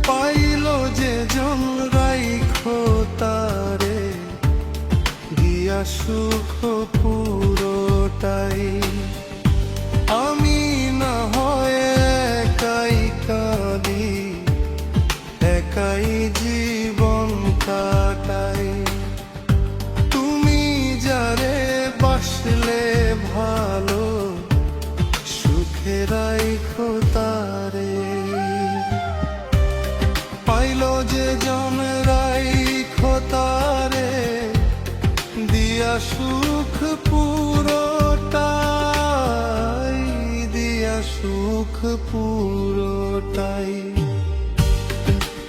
Pile যে জন রাইখো তারে দিয়া সুখ পুরোটাই। আমি না হয় একাই কাঁদি, একাই জীবন কাটাই। তুমি যারে বাসলে ভালো, সুখে রাইখো তারে। পাইল যে জন রাইখো তারে দিয়া সুখ পুরোটাই, দিয়া সুখ পুরোটাই।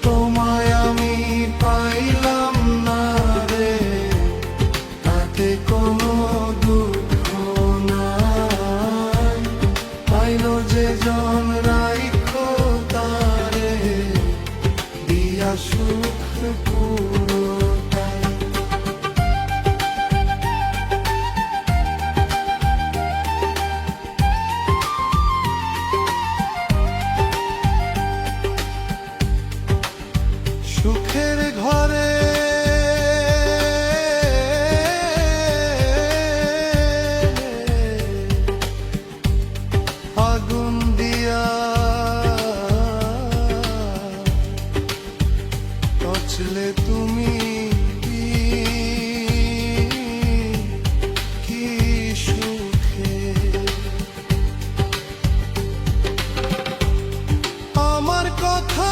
তোমায় আমি পাইলাম না রে, তাতে কোনো দুঃখ নাই। পাইল যে জন রাইখো তারে দিয়া সুখ পুরোটাই। সুখের ঘরে আগুন দিয়া টচলে তুমি কি সুখে। আমার কথা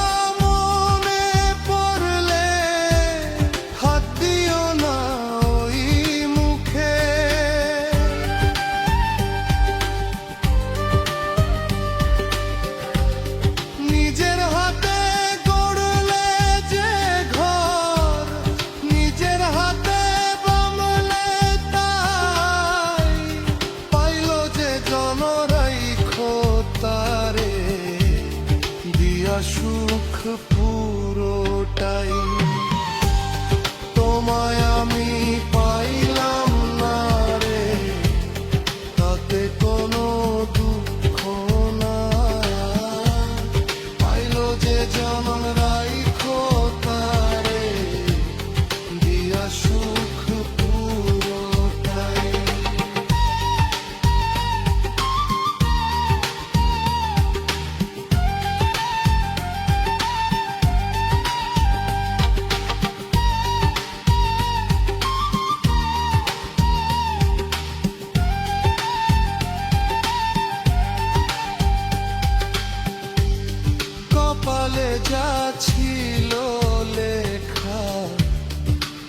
সুখ পুরোটাই। তোমায় আমি পাইলাম না রে, তাতে কোনো দুঃখ নাই। পাইল যে জন রাইখো তারে দিয়া সুখ পুরোটাই। কপালে যা ছিল লেখা,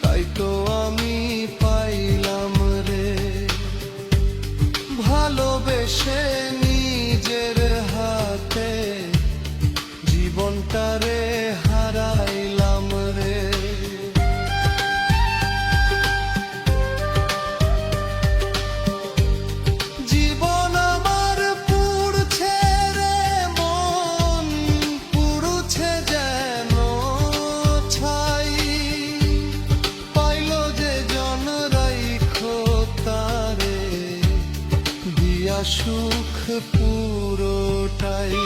তাই তো আমি পাইলাম রে। ভালোবেসে নিজের হাতে জীবনটারে হারাইলাম রে। সুখ পুরোটাই।